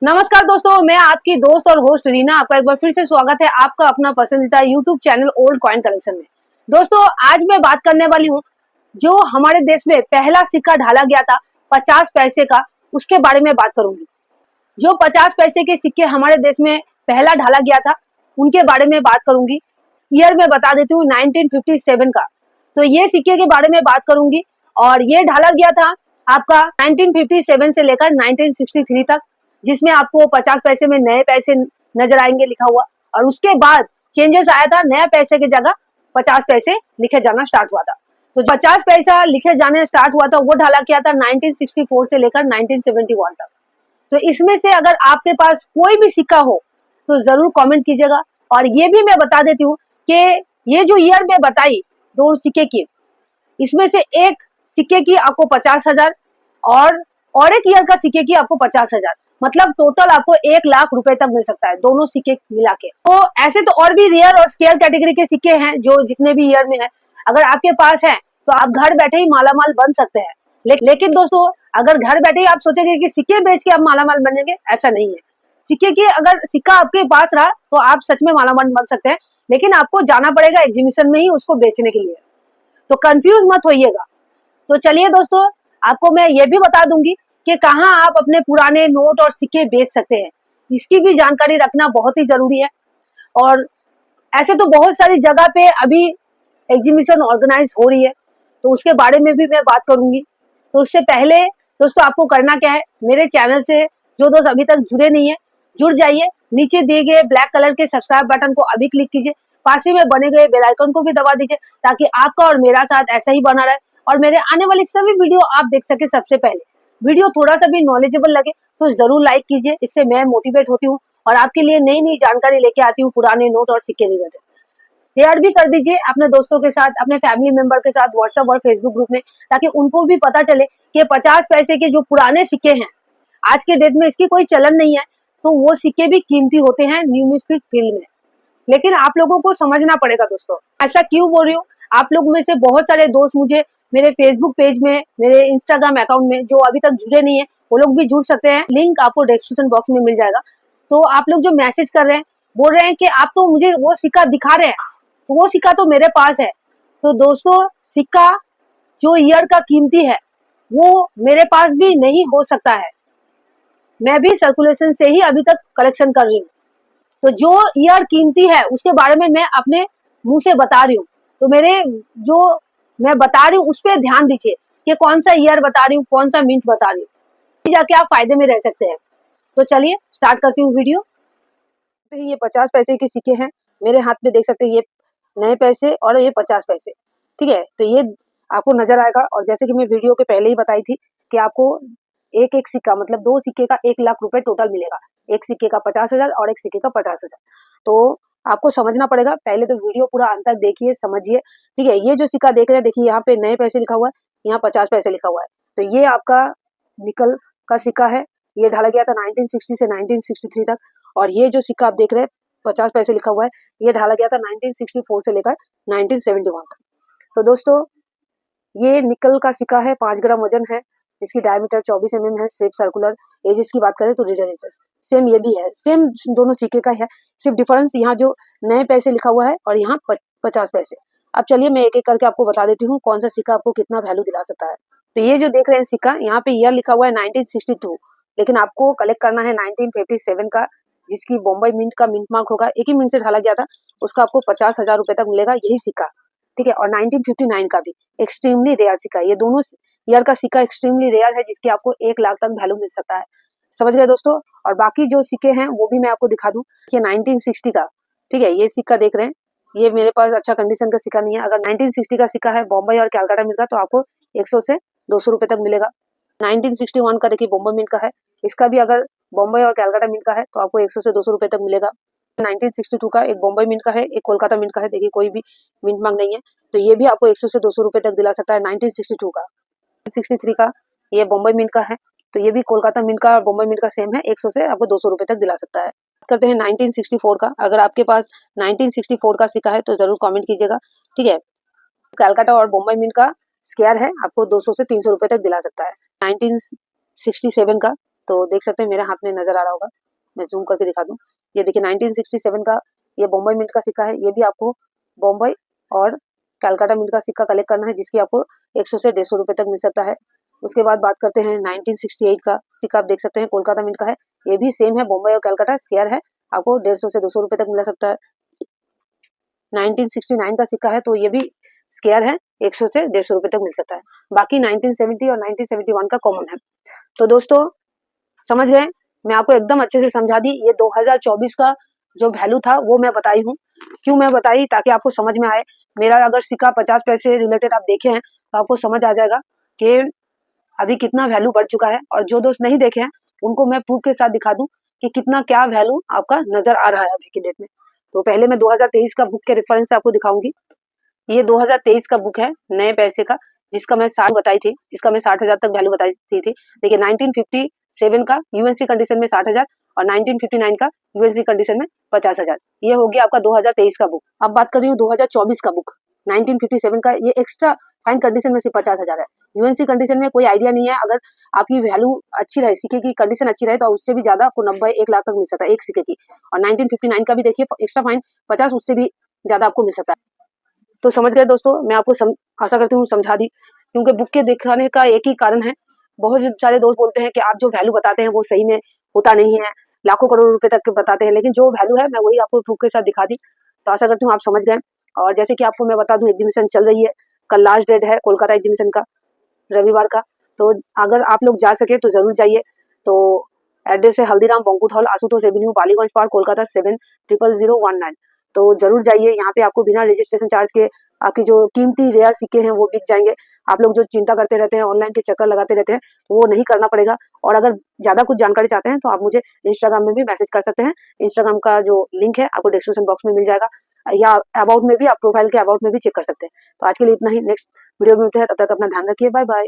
नमस्कार दोस्तों, मैं आपकी दोस्त और होस्ट रीना। आपका एक बार फिर से स्वागत है आपका अपना पसंदीदा YouTube channel old coin collection में। दोस्तों, आज मैं बात करने वाली हूँ जो हमारे देश में पहला सिक्का ढाला गया था 50 पैसे का, उसके बारे में बात करूंगी। जो 50 पैसे के सिक्के हमारे देश में पहला ढाला गया था उनके बारे में बात करूंगी। ईयर में बता देती हूँ 1957 का। तो ये सिक्के के बारे में बात करूंगी और ये ढाला गया था आपका 1957 से लेकर 1963 तक, जिसमें आपको 50 पैसे में नए पैसे नजर आएंगे लिखा हुआ। और उसके बाद चेंजेस आया था, नया पैसे की जगह 50 पैसे लिखे जाना स्टार्ट हुआ था। तो 50 पैसा लिखे जाने स्टार्ट हुआ था वो ढाला किया था 1964 से लेकर 1971 तक। तो इसमें से अगर आपके पास कोई भी सिक्का हो तो जरूर कमेंट कीजिएगा। और ये भी मैं बता देती हूँ कि ये जो ईयर में बताई दो सिक्के की, इसमें से एक सिक्के की आपको 50,000 और एक ईयर का सिक्के की आपको 50,000, मतलब टोटल आपको 1 लाख रुपए तक मिल सकता है दोनों सिक्के मिला के। तो ऐसे तो और भी रेयर और स्केयर कैटेगरी के सिक्के हैं जो जितने भी ईयर में है, अगर आपके पास है तो आप घर बैठे ही मालामाल बन सकते हैं। लेकिन दोस्तों, अगर घर बैठे ही आप सोचेंगे कि सिक्के बेच के आप मालामाल बनेंगे, ऐसा नहीं है। सिक्के के अगर सिक्का आपके पास रहा तो आप सच में मालामाल बन सकते हैं, लेकिन आपको जाना पड़ेगा एग्जीबिशन में ही उसको बेचने के लिए। तो कंफ्यूज मत होइएगा। तो चलिए दोस्तों, आपको मैं ये भी बता दूंगी कि कहाँ आप अपने पुराने नोट और सिक्के बेच सकते हैं। इसकी भी जानकारी रखना बहुत ही जरूरी है। और ऐसे तो बहुत सारी जगह पे अभी एग्जीबिशन ऑर्गेनाइज हो रही है, तो उसके बारे में भी मैं बात करूंगी। तो उससे पहले दोस्तों, आपको करना क्या है, मेरे चैनल से जो दोस्त अभी तक जुड़े नहीं है जुड़ जाइए। नीचे दिए गए ब्लैक कलर के सब्सक्राइब बटन को अभी क्लिक कीजिए, पास ही में बने गए बेल आइकन को भी दबा दीजिए, ताकि आपका और मेरा साथ ऐसा ही बना रहे और मेरे आने वाली सभी वीडियो आप देख सके सबसे पहले। वीडियो थोड़ा सा भी नॉलेजेबल लगे तो जरूर लाइक कीजिए, इससे मैं मोटिवेट होती हूँ और आपके लिए नई नई जानकारी लेके आती हूँ पुराने नोट और सिक्के रिलेटेड। शेयर भी कर दीजिए अपने दोस्तों के साथ, अपने फैमिली मेंबर के साथ व्हाट्सएप और फेसबुक ग्रुप में, ताकि उनको भी पता चले कि 50 पैसे के जो पुराने सिक्के हैं, आज के डेट में इसकी कोई चलन नहीं है, तो वो सिक्के भी कीमती होते हैं न्यूमिस्टिक फील्ड में। लेकिन आप लोगों को समझना पड़ेगा दोस्तों। ऐसा क्यों बोल रही हूँ, आप लोग में से बहुत सारे दोस्त मुझे मेरे फेसबुक पेज में, मेरे इंस्टाग्राम अकाउंट में जो अभी तक जुड़े नहीं है वो लोग भी जुड़ सकते हैं, लिंक आपको डिस्क्रिप्शन बॉक्स में मिल जाएगा। तो आप लोग जो मैसेज कर रहे हैं, बोल रहे हैं कि आप तो मुझे वो सिक्का दिखा रहे हैं, तो वो सिक्का तो मेरे पास है। तो दोस्तों, सिक्का जो ईयर का कीमती है वो मेरे पास भी नहीं हो सकता है। मैं भी सर्कुलेशन से ही अभी तक कलेक्शन कर रही हूँ। तो जो ईयर कीमती है उसके बारे में मैं अपने मुंह से बता रही हूँ। तो मेरे जो मैं बता रही हूँ उस पर ध्यान दीजिए कि कौन सा ईयर बता रही हूँ, कौन सा मिंट बता रही हूँ, जाके आप फायदे में रह सकते हैं। तो चलिए स्टार्ट करती हूँ वीडियो। तो ये 50 पैसे के सिक्के हैं, मेरे हाथ में देख सकते हैं, ये नए पैसे और ये 50 पैसे। ठीक है, तो ये आपको नजर आएगा। और जैसे कि मैं वीडियो के पहले ही बताई थी कि आपको एक एक सिक्का, मतलब दो सिक्के का 1 लाख रुपए टोटल मिलेगा। एक सिक्के का 50,000 और एक सिक्के का 50,000। तो आपको समझना पड़ेगा, पहले तो वीडियो पूरा अंत तक देखिए, समझिए। ठीक है, ये जो सिक्का देख रहे हैं, देखिए यहाँ पे नए पैसे लिखा हुआ है, यहाँ 50 पैसे लिखा हुआ है। तो ये आपका निकल का सिक्का है, ये ढाला गया था 1960 से 1963 तक। और ये जो सिक्का आप देख रहे हैं 50 पैसे लिखा हुआ है, ये ढाला गया था 1964 से लेकर 1971 तक। तो दोस्तों, ये निकल का सिक्का है, 5 ग्राम वजन है, इसकी डायमीटर 24 mm है, शेप सर्कुलर। एजेस की बात करें तो रीडर एजेस सेम ये भी है, सेम दोनों सिक्के का है। सिर्फ डिफरेंस यहाँ जो नए पैसे लिखा हुआ है और यहाँ 50 पैसे। अब चलिए मैं एक एक करके आपको बता देती हूँ कौन सा सिक्का आपको कितना वैल्यू दिला सकता है। तो ये जो देख रहे हैं सिक्का, यहाँ पे ईयर लिखा हुआ है 1962, लेकिन आपको कलेक्ट करना है 1957 का, जिसकी बॉम्बे मिंट का मिंट मार्क होगा। एक ही मिंट से ढाला गया था, उसका आपको 50,000 रुपए तक मिलेगा यही सिक्का। ठीक है, और 1959 का भी एक्सट्रीमली रेयर सिक्का। ये दोनों ईयर का सिक्का एक्सट्रीमली रेयर है, जिसकी आपको 1 लाख तक वैल्यू मिल सकता है। समझ गए दोस्तों। और बाकी जो सिक्के हैं वो भी मैं आपको दिखा दूं। ये 1960 का, ठीक है, ये सिक्का देख रहे हैं, ये मेरे पास अच्छा कंडीशन का सिक्का नहीं है। अगर 1960 का सिक्का है बॉम्बे और कैलकाटा मिंट का, तो आपको 100 से 200 रुपए तक मिलेगा। 1961 का देखिए बॉम्बे मिंट का है, इसका भी अगर बॉम्बे और कैलकाटा मिंट का है तो आपको 100 से 200 रुपए तक मिलेगा। 1962 का एक बॉम्बे मिंट का है, एक कोलकाता मिंट का है, देखिए कोई भी मिंट मार्क नहीं है, तो ये भी आपको 100 से 200 रुपए तक दिला सकता है 1962 का। 63 का ये बॉम्बे मिंट का है, तो ये भी कोलकाता मिंट का और बॉम्बे मिंट का सेम है, 100 से आपको 200 रुपए तक दिला सकता है। करते हैं 1964 का। अगर आपके पास 1964 का सिक्का है तो जरूर कमेंट कीजिएगा। ठीक है, कैलकाटा और बॉम्बे मिंट का स्क्वायर है, आपको 200 से 300 रुपए तक दिला सकता है। 1967 का तो देख सकते हैं मेरे हाथ में नजर आ रहा होगा, मैं जूम करके दिखा दूं। ये देखिए 1967 का ये बॉम्बे मिंट का सिक्का है। ये भी आपको बॉम्बे और कलकत्ता मिंट का सिक्का कलेक्ट करना है, जिसकी आपको 100 से 150 रुपए तक मिल सकता है। उसके बाद बात करते हैं 1968 का सिक्का, आप देख सकते हैं कोलकाता मिंट का है। ये भी सेम है, बॉम्बे और कलकत्ता स्क्वायर है, आपको 150 से 200 रुपए तक मिल सकता है। 1969 का सिक्का है, तो ये भी स्क्वायर है, 100 से 150 रुपए तक मिल सकता है। बाकी 1970 और 1971 का कॉमन है। तो दोस्तों समझ गए, मैं आपको एकदम अच्छे से समझा दी। ये 2024 का जो वैल्यू था वो मैं बताई हूँ। क्यों मैं बताई, ताकि आपको समझ में आए। मेरा अगर सिक्का 50 पैसे रिलेटेड आप देखे हैं तो आपको समझ आ जाएगा कि अभी कितना वैल्यू बढ़ चुका है। और जो दोस्त नहीं देखे हैं उनको मैं प्रूफ के साथ दिखा दूं कि कितना क्या वैल्यू आपका नजर आ रहा है अभी की डेट में। तो पहले मैं 2023 का बुक के रेफरेंस से आपको दिखाऊंगी। ये 2023 का बुक है नए पैसे का, जिसका मैं 60 बताई थी, जिसका मैं 60,000 तक वैल्यू बताई थी। देखिए 1957 का यूएनसी कंडीशन में 60,000 और 1959 का यूएनसी कंडीशन में 50,000। ये हो गया आपका 2023 का बुक। अब बात कर रही हूँ 2024 का बुक 1957 का। ये एक्स्ट्रा फाइन कंडीशन में सिर्फ 50,000 है। यूएनसी कंडीशन में कोई आइडिया नहीं है। अगर आपकी वैल्यू अच्छी रहे, सिक्के की कंडीशन अच्छी रहे, तो उससे भी ज्यादा आपको 90 1 लाख तक मिल सकता है एक सिक्के की। और 1959 का भी देखिए एक्स्ट्रा फाइन 50, उससे भी ज्यादा आपको मिल सकता है। तो समझ गए दोस्तों, मैं आपको आशा करती हूँ समझा दी। क्योंकि बुक के दिखाने का एक ही कारण है, बहुत सारे दोस्त बोलते हैं कि आप जो वैल्यू बताते हैं वो सही में होता नहीं है, लाखों करोड़ रुपए तक के बताते हैं, लेकिन जो वैल्यू है मैं वही आपको प्रूफ के साथ दिखा दी। तो आशा करती हूँ आप समझ गए। और जैसे कि आपको मैं बता दूं, एग्जीबिशन चल रही है, कल लास्ट डेट है कोलकाता एग्जीबिशन का, रविवार का। तो अगर आप लोग जा सके तो जरूर जाइए। तो एड्रेस है Haldiram banquet hall, Ashutosh avenue, Ballygunge park, Kolkata 700019। तो जरूर जाइए। यहाँ पे आपको बिना रजिस्ट्रेशन चार्ज के आपकी जो कीमती रेयर सिक्के हैं वो बिक जाएंगे। आप लोग जो चिंता करते रहते हैं, ऑनलाइन के चक्कर लगाते रहते हैं, वो नहीं करना पड़ेगा। और अगर ज्यादा कुछ जानकारी चाहते हैं तो आप मुझे इंस्टाग्राम में भी मैसेज कर सकते हैं। इंस्टाग्राम का जो लिंक है आपको डिस्क्रिप्शन बॉक्स में मिल जाएगा, या अबाउट में भी, आप प्रोफाइल के अबाउट में भी चेक कर सकते हैं। तो आज के लिए इतना ही। नेक्स्ट वीडियो में मिलते हैं, तब तक अपना ध्यान रखिए। Bye bye.